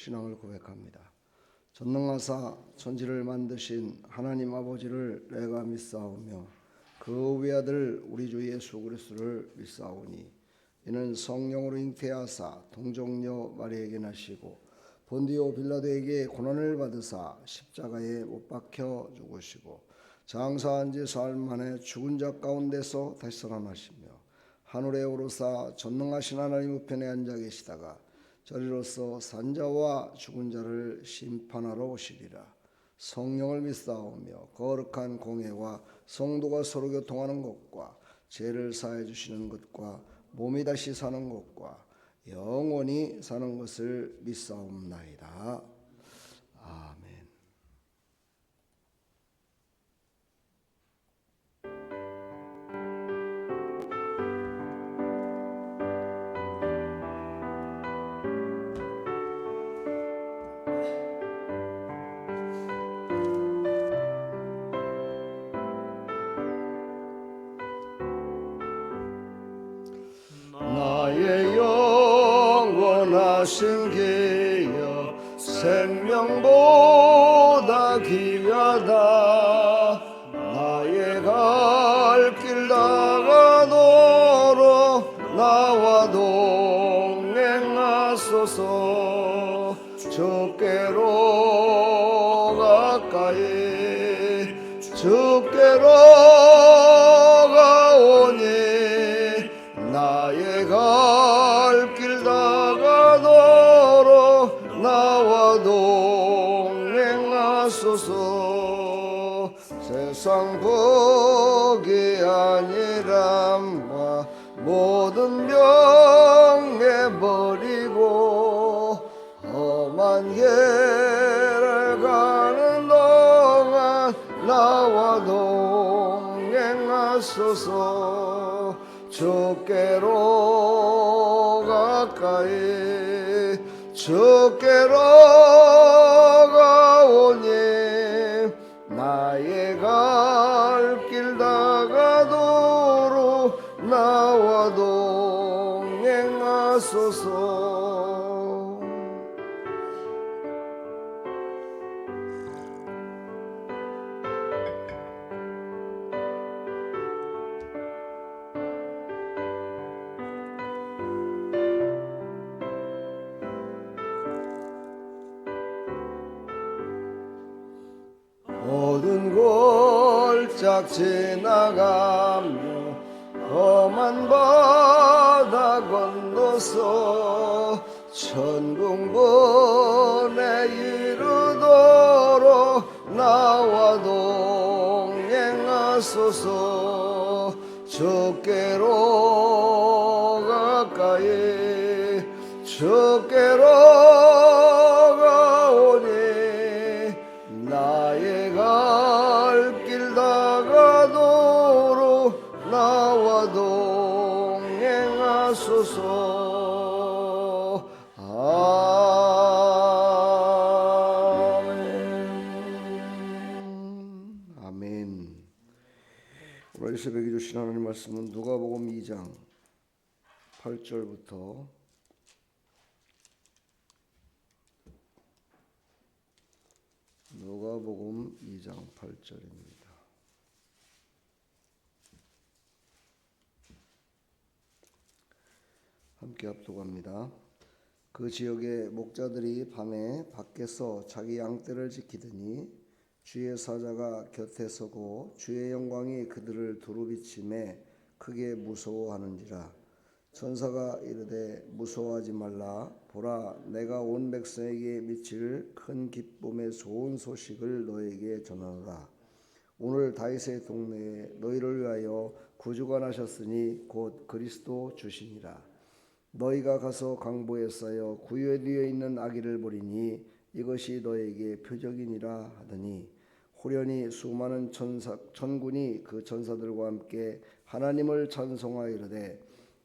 신앙을 고백합니다. 전능하사 천지를 만드신 하나님 아버지를 내가 믿사오며 그 외아들 우리 주 예수 그리스도를 믿사오니 이는 성령으로 잉태하사 동정녀 마리에게 나시고 본디오 빌라도에게 고난을 받으사 십자가에 못 박혀 죽으시고 장사한 지 사흘 만에 죽은 자 가운데서 다시 살아나시며 하늘에 오르사 전능하신 하나님 우편에 앉아 계시다가 저리로서 산자와 죽은 자를 심판하러 오시리라. 성령을 믿사오며 거룩한 공회와 성도가 서로 교통하는 것과 죄를 사해 주시는 것과 몸이 다시 사는 것과 영원히 사는 것을 믿사옵나이다. 아멘. 나의 영원하신 기여 생명보다 귀하다. 나의 갈 길 다가도록 나와 동행하소서. 주께로 가까이 주께로 가오니 나의 갈 길 다가도록 나와 동행하소서. 세상 복이 아니라 모든 병에 버리고 험한 길을 가는 동안 나와 동행하소서. 주께로 가까이 주께로 가오니 나의 갈 길 다가도록 나와 동행하소서. 모든 골짝 지나가며 험한 바다 건너서 천국문에 이르도록 나와 동행하소서. 주께로 가까이 주께로 가오니 나의 갈 길 다가도록 나와 동행하소서. 아멘. 아멘. 오늘 이 새벽에 주신 하나님 말씀은 누가복음 2장 8절부터 누가복음 2장 8절입니다. 함께 합독합니다. 그 지역의 목자들이 밤에 밖에서 자기 양떼를 지키더니 주의 사자가 곁에 서고 주의 영광이 그들을 두루 비치매 크게 무서워하는지라. 천사가 이르되 무서워하지 말라. 보라, 내가 온 백성에게 미칠 큰 기쁨의 좋은 소식을 너에게 전하노라. 오늘 다윗의 동네에 너희를 위하여 구주가 나셨으니 곧 그리스도 주시니라. 너희가 가서 강보에 쌓여 구유에 있는 아기를 보리니 이것이 너에게 표적이니라 하더니 호련히 수많은 천군이 그 천사들과 함께 하나님을 찬송하여 이르되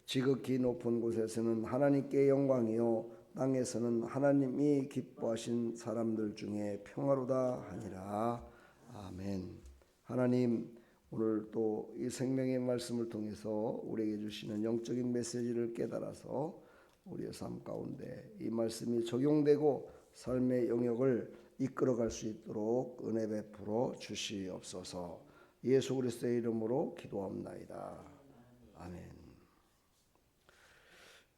지극히 높은 곳에서는 하나님께 영광이요 땅에서는 하나님이 기뻐하신 사람들 중에 평화로다 하니라. 아멘. 하나님, 오늘 또 이 생명의 말씀을 통해서 우리에게 주시는 영적인 메시지를 깨달아서 우리의 삶 가운데 이 말씀이 적용되고 삶의 영역을 이끌어갈 수 있도록 은혜 베풀어 주시옵소서. 예수 그리스도의 이름으로 기도합나이다. 아멘.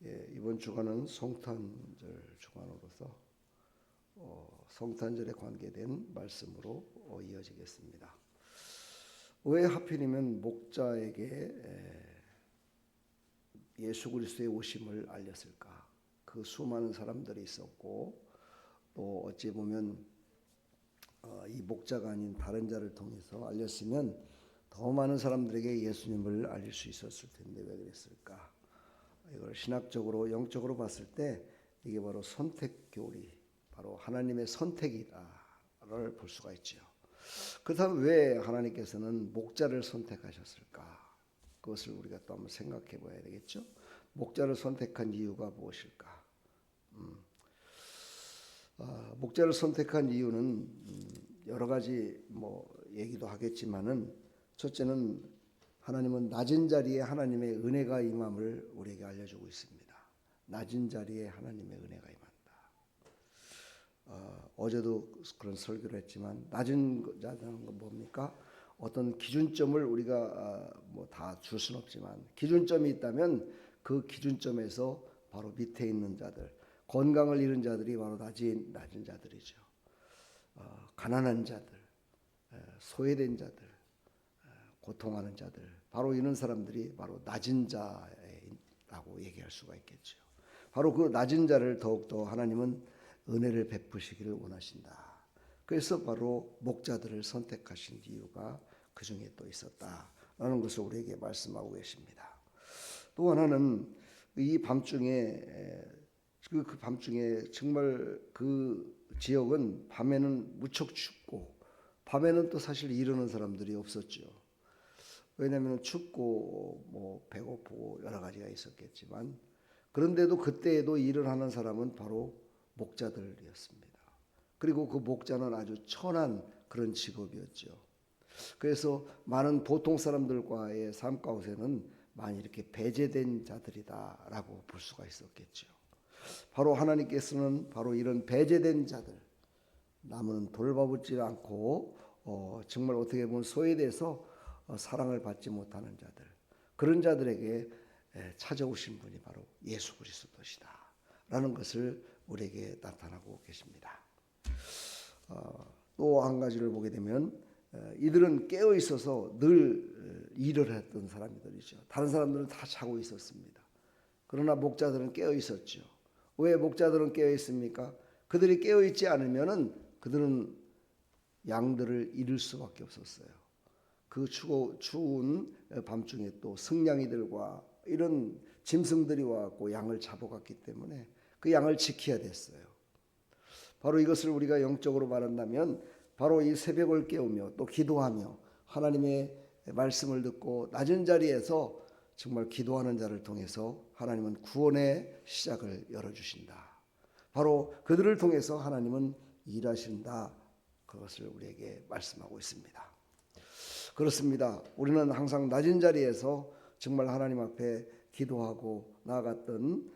예, 이번 주간은 성탄절 주간으로서 성탄절에 관계된 말씀으로 이어지겠습니다. 왜 하필이면 목자에게 예수 그리스도의 오심을 알렸을까? 그 수많은 사람들이 있었고 또 어찌 보면 이 목자가 아닌 다른 자를 통해서 알렸으면 더 많은 사람들에게 예수님을 알릴 수 있었을 텐데 왜 그랬을까? 이걸 신학적으로 영적으로 봤을 때 이게 바로 선택 교리, 바로 하나님의 선택이다를 볼 수가 있죠. 그렇다면 왜 하나님께서는 목자를 선택하셨을까? 그것을 우리가 또 한번 생각해 봐야 되겠죠. 목자를 선택한 이유가 무엇일까? 목자를 선택한 이유는 여러 가지 얘기도 하겠지만은, 첫째는 하나님은 낮은 자리에 하나님의 은혜가 임함을 우리에게 알려주고 있습니다. 낮은 자리에 하나님의 은혜가 임한다. 어제도 그런 설교를 했지만 낮은 자라는 건 뭡니까? 어떤 기준점을 우리가 다 줄 수는 없지만 기준점이 있다면 그 기준점에서 바로 밑에 있는 자들, 건강을 잃은 자들이 바로 낮은 자들이죠. 가난한 자들, 소외된 자들, 고통하는 자들, 바로 이런 사람들이 바로 낮은 자라고 얘기할 수가 있겠죠. 바로 그 낮은 자를 더욱더 하나님은 은혜를 베푸시기를 원하신다. 그래서 바로 목자들을 선택하신 이유가 그 중에 또 있었다라는 것을 우리에게 말씀하고 계십니다. 또 하나는 이 밤중에 그 밤중에 정말 그 지역은 밤에는 무척 춥고 밤에는 또 사실 이르는 사람들이 없었죠. 왜냐하면 춥고 배고프고 여러 가지가 있었겠지만, 그런데도 그때에도 일을 하는 사람은 바로 목자들이었습니다. 그리고 그 목자는 아주 천한 그런 직업이었죠. 그래서 많은 보통 사람들과의 삶 가운데는 많이 이렇게 배제된 자들이다라고 볼 수가 있었겠죠. 바로 하나님께서는 바로 이런 배제된 자들, 남은 돌봐주지 않고 정말 어떻게 보면 소외돼서 사랑을 받지 못하는 자들, 그런 자들에게 찾아오신 분이 바로 예수 그리스도시다 라는 것을 우리에게 나타나고 계십니다. 또 한 가지를 보게 되면 이들은 깨어 있어서 늘 일을 했던 사람들이죠. 다른 사람들은 다 자고 있었습니다. 그러나 목자들은 깨어 있었죠. 왜 목자들은 깨어 있습니까? 그들이 깨어 있지 않으면은 그들은 양들을 잃을 수밖에 없었어요. 그 추운 밤중에 또 승냥이들과 이런 짐승들이 와갖고 양을 잡아갔기 때문에 그 양을 지켜야 됐어요. 바로 이것을 우리가 영적으로 말한다면 바로 이 새벽을 깨우며 또 기도하며 하나님의 말씀을 듣고 낮은 자리에서 정말 기도하는 자를 통해서 하나님은 구원의 시작을 열어주신다. 바로 그들을 통해서 하나님은 일하신다. 그것을 우리에게 말씀하고 있습니다. 그렇습니다. 우리는 항상 낮은 자리에서 정말 하나님 앞에 기도하고 나아갔던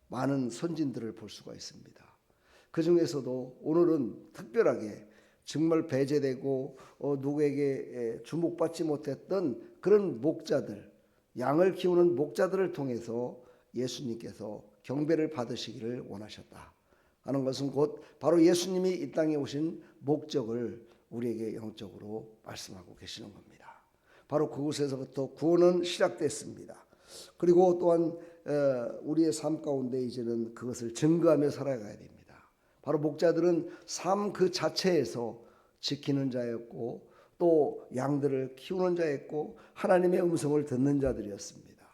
많은 선진들을 볼 수가 있습니다. 그 중에서도 오늘은 특별하게 정말 배제되고 누구에게 주목받지 못했던 그런 목자들, 양을 키우는 목자들을 통해서 예수님께서 경배를 받으시기를 원하셨다 하는 것은 곧 바로 예수님이 이 땅에 오신 목적을 우리에게 영적으로 말씀하고 계시는 겁니다. 바로 그곳에서부터 구원은 시작됐습니다. 그리고 또한 우리의 삶 가운데 이제는 그것을 증거하며 살아가야 됩니다. 바로 목자들은 삶 그 자체에서 지키는 자였고 또 양들을 키우는 자였고 하나님의 음성을 듣는 자들이었습니다.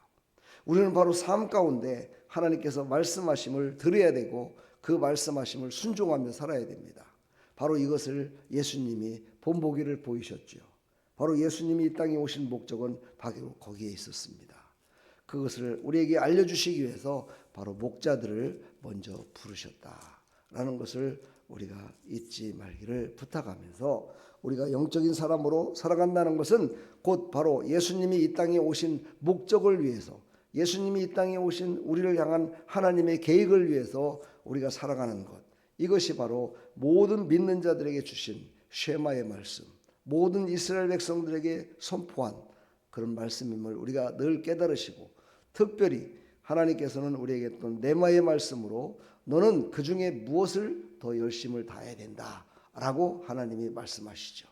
우리는 바로 삶 가운데 하나님께서 말씀하심을 들어야 되고 그 말씀하심을 순종하며 살아야 됩니다. 바로 이것을 예수님이 본보기를 보이셨죠. 바로 예수님이 이 땅에 오신 목적은 바로 거기에 있었습니다. 그것을 우리에게 알려주시기 위해서 바로 목자들을 먼저 부르셨다라는 것을 우리가 잊지 말기를 부탁하면서, 우리가 영적인 사람으로 살아간다는 것은 곧 바로 예수님이 이 땅에 오신 목적을 위해서, 예수님이 이 땅에 오신 우리를 향한 하나님의 계획을 위해서 우리가 살아가는 것, 이것이 바로 모든 믿는 자들에게 주신 쉐마의 말씀, 모든 이스라엘 백성들에게 선포한 그런 말씀임을 우리가 늘 깨달으시고, 특별히 하나님께서는 우리에게 또 네마의 말씀으로 너는 그 중에 무엇을 더 열심을 다해야 된다 라고 하나님이 말씀하시죠.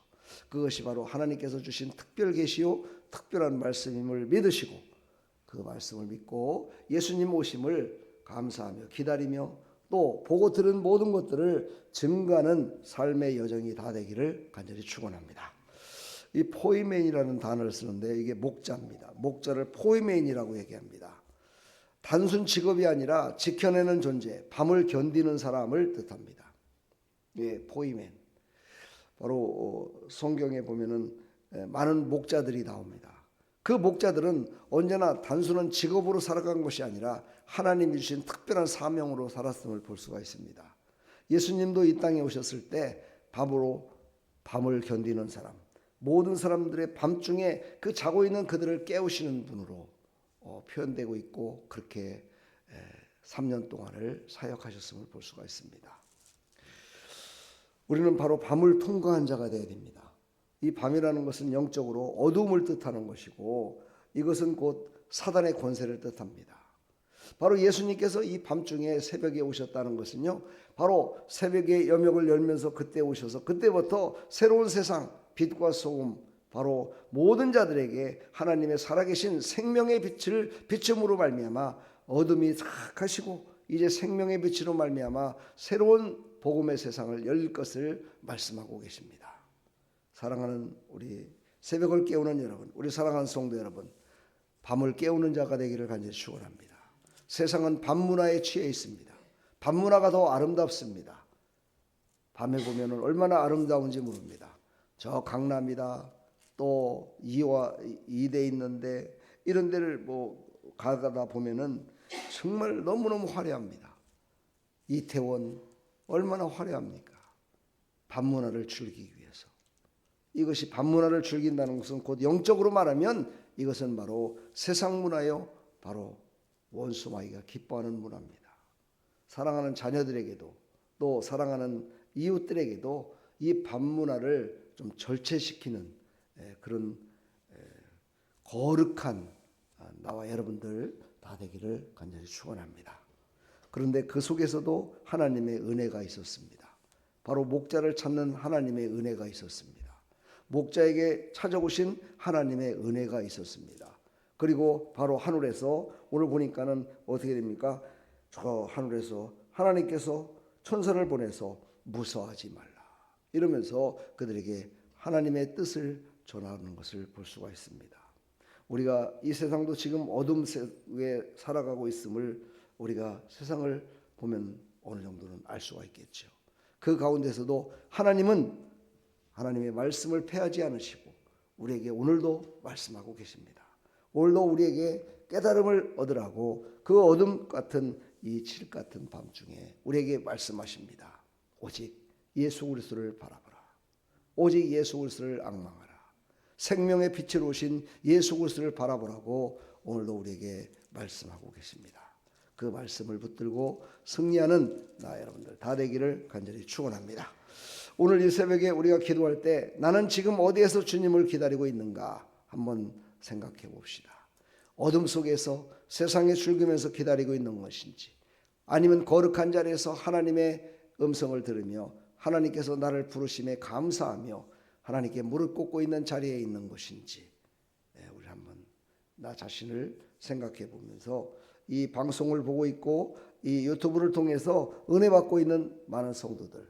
그것이 바로 하나님께서 주신 특별 계시요 특별한 말씀임을 믿으시고, 그 말씀을 믿고 예수님 오심을 감사하며 기다리며 또 보고 들은 모든 것들을 증거하는 삶의 여정이 다 되기를 간절히 축원합니다. 이 포이맨이라는 단어를 쓰는데 이게 목자입니다. 목자를 포이맨이라고 얘기합니다. 단순 직업이 아니라 지켜내는 존재, 밤을 견디는 사람을 뜻합니다. 예, 포이맨. 바로 성경에 보면은 많은 목자들이 나옵니다. 그 목자들은 언제나 단순한 직업으로 살아간 것이 아니라 하나님이 주신 특별한 사명으로 살았음을 볼 수가 있습니다. 예수님도 이 땅에 오셨을 때 밤을 견디는 사람, 모든 사람들의 밤중에 그 자고 있는 그들을 깨우시는 분으로 표현되고 있고, 그렇게 3년 동안을 사역하셨음을 볼 수가 있습니다. 우리는 바로 밤을 통과한 자가 되어야 됩니다. 이 밤이라는 것은 영적으로 어두움을 뜻하는 것이고, 이것은 곧 사단의 권세를 뜻합니다. 바로 예수님께서 이 밤중에 새벽에 오셨다는 것은요, 바로 새벽에 여명을 열면서 그때 오셔서 그때부터 새로운 세상, 빛과 소금, 바로 모든 자들에게 하나님의 살아계신 생명의 빛을 비춤으로 말미암아 어둠이 싹 하시고 이제 생명의 빛으로 말미암아 새로운 복음의 세상을 열릴 것을 말씀하고 계십니다. 사랑하는 우리 새벽을 깨우는 여러분, 우리 사랑하는 성도 여러분, 밤을 깨우는 자가 되기를 간절히 축원합니다. 세상은 밤 문화에 취해 있습니다. 밤 문화가 더 아름답습니다. 밤에 보면 얼마나 아름다운지 모릅니다. 저 강남이다, 또 이대 있는데 이런 데를 가다 보면은 정말 너무너무 화려합니다. 이태원 얼마나 화려합니까? 밤 문화를 즐기기 위해서. 이것이 밤 문화를 즐긴다는 것은 곧 영적으로 말하면 이것은 바로 세상 문화요, 바로 원수마귀가 기뻐하는 문화입니다. 사랑하는 자녀들에게도 또 사랑하는 이웃들에게도 이 밤 문화를 좀 절제시키는 그런 거룩한 나와 여러분들 다 되기를 간절히 축원합니다. 그런데 그 속에서도 하나님의 은혜가 있었습니다. 바로 목자를 찾는 하나님의 은혜가 있었습니다. 목자에게 찾아오신 하나님의 은혜가 있었습니다. 그리고 바로 하늘에서 오늘 보니까는 어떻게 됩니까? 저 하늘에서 하나님께서 천사를 보내서 무서워하지 말라 이러면서 그들에게 하나님의 뜻을 전하는 것을 볼 수가 있습니다. 우리가 이 세상도 지금 어둠 속에 살아가고 있음을 우리가 세상을 보면 어느 정도는 알 수가 있겠죠. 그 가운데서도 하나님은 하나님의 말씀을 패하지 않으시고 우리에게 오늘도 말씀하고 계십니다. 오늘도 우리에게 깨달음을 얻으라고 그 어둠 같은 이 칠 같은 밤중에 우리에게 말씀하십니다. 오직 예수 그리스도를 바라보라. 오직 예수 그리스도를 앙망하라. 생명의 빛으로 오신 예수 그리스도를 바라보라고 오늘도 우리에게 말씀하고 계십니다. 그 말씀을 붙들고 승리하는 나 여러분들 다 되기를 간절히 축원합니다. 오늘 이 새벽에 우리가 기도할 때 나는 지금 어디에서 주님을 기다리고 있는가 한번 생각해 봅시다. 어둠 속에서 세상에 즐기면서 기다리고 있는 것인지, 아니면 거룩한 자리에서 하나님의 음성을 들으며 하나님께서 나를 부르심에 감사하며 하나님께 무릎 꿇고 있는 자리에 있는 것인지, 우리 한번 나 자신을 생각해 보면서 이 방송을 보고 있고 이 유튜브를 통해서 은혜 받고 있는 많은 성도들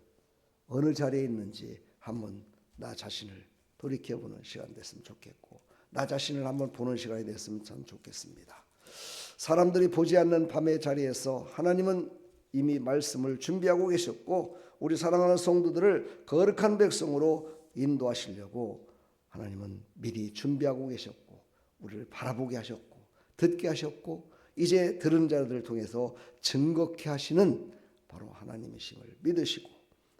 어느 자리에 있는지 한번 나 자신을 돌이켜보는 시간 됐으면 좋겠고, 나 자신을 한번 보는 시간이 됐으면 참 좋겠습니다. 사람들이 보지 않는 밤의 자리에서 하나님은 이미 말씀을 준비하고 계셨고 우리 사랑하는 성도들을 거룩한 백성으로 인도하시려고 하나님은 미리 준비하고 계셨고 우리를 바라보게 하셨고 듣게 하셨고 이제 들은 자들을 통해서 증거케 하시는 바로 하나님이심을 믿으시고,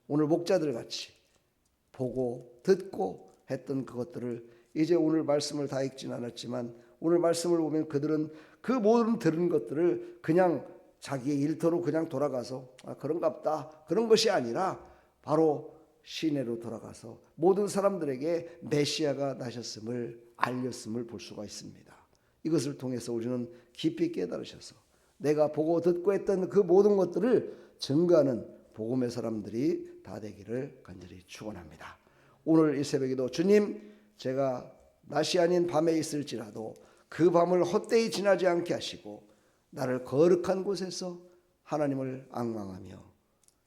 오늘 목자들 같이 보고 듣고 했던 그것들을 이제 오늘 말씀을 다 읽진 않았지만 오늘 말씀을 보면 그들은 그 모든 들은 것들을 그냥 자기의 일터로 그냥 돌아가서 그런갑다 그런 것이 아니라 바로 시내로 돌아가서 모든 사람들에게 메시아가 나셨음을 알렸음을 볼 수가 있습니다. 이것을 통해서 우리는 깊이 깨달으셔서 내가 보고 듣고 했던 그 모든 것들을 증거하는 복음의 사람들이 다 되기를 간절히 축원합니다. 오늘 이 새벽에도 주님, 제가 낮이 아닌 밤에 있을지라도 그 밤을 헛되이 지나지 않게 하시고 나를 거룩한 곳에서 하나님을 앙망하며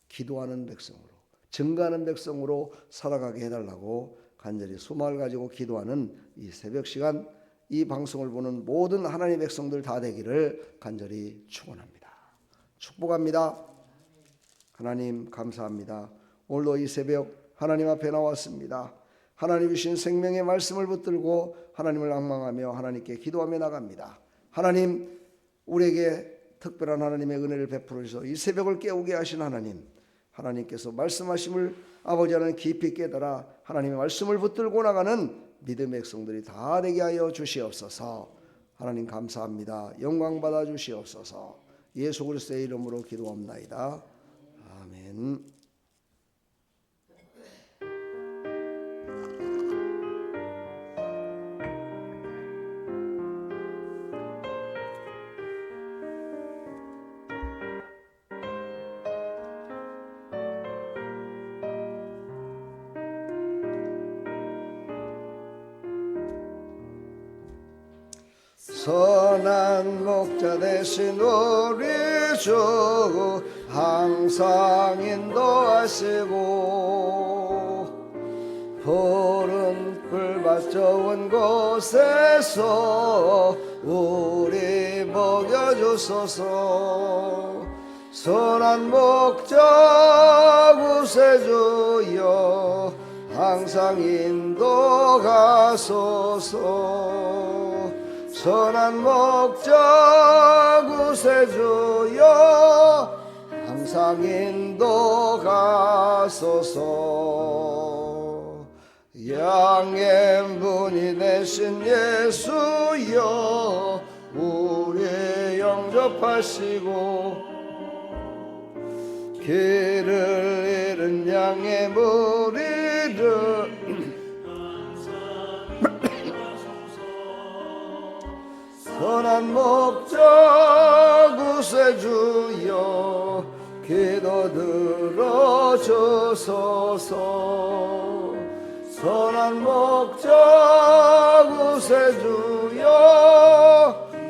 기도하는 백성으로, 증거하는 백성으로 살아가게 해달라고 간절히 소망을 가지고 기도하는 이 새벽 시간, 이 방송을 보는 모든 하나님의 백성들 다 되기를 간절히 축원합니다. 축복합니다. 하나님 감사합니다. 오늘도 이 새벽 하나님 앞에 나왔습니다. 하나님 주신 생명의 말씀을 붙들고 하나님을 앙망하며 하나님께 기도하며 나갑니다. 하나님, 우리에게 특별한 하나님의 은혜를 베풀어 주셔서 이 새벽을 깨우게 하신 하나님, 하나님께서 말씀하심을 아버지 하나님 깊이 깨달아 하나님의 말씀을 붙들고 나가는 믿음의 백성들이 다 되게 하여 주시옵소서. 하나님 감사합니다. 영광 받아 주시옵소서. 예수 그리스도의 이름으로 기도합나이다. 아멘. 선한 목자 되신 우리 주 항상 인도하시고 푸른 풀밭 좋은 곳에서 우리 먹여주소서. 선한 목자 구세주여 항상 인도가소서. 선한 목자 구세주여 항상 인도가소서. 양의 문이 되신 예수여 우리 영접하시고 길을 잃은 양의 무리를 선한 목자 구세주여 기도 들어주소서. 선한 목자 구세주여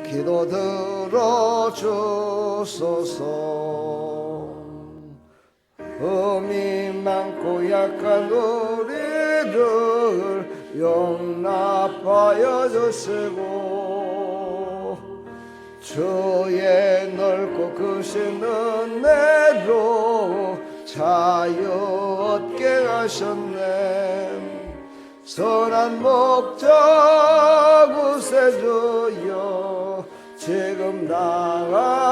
기도 들어주소서. 흠이 많고 약한 우리를 용납하여 주시고 주의 넓고 크신 은혜로 자유 얻게 하셨네. 선한 목자 구세주여 지금 나아갑니다.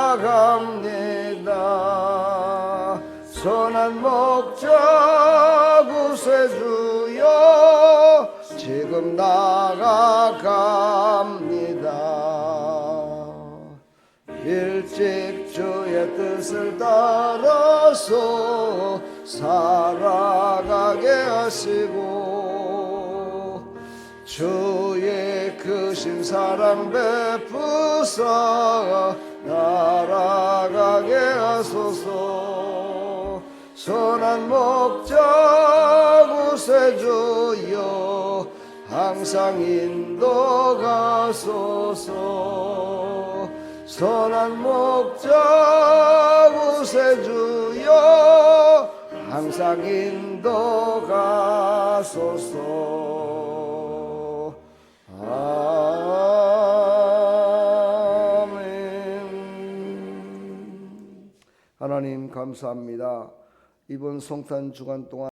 선한 목자 구세주여 지금 나아갑니다. 일찍 주의 뜻을 따라서 살아가게 하시고 주의 크신 사랑 베푸사 날아가게 하소서. 선한 목자 구세주여 항상 인도가소서. 선한 목자 구세주여 항상 인도가소서. 아멘. 하나님 감사합니다. 이번 성탄 주간 동안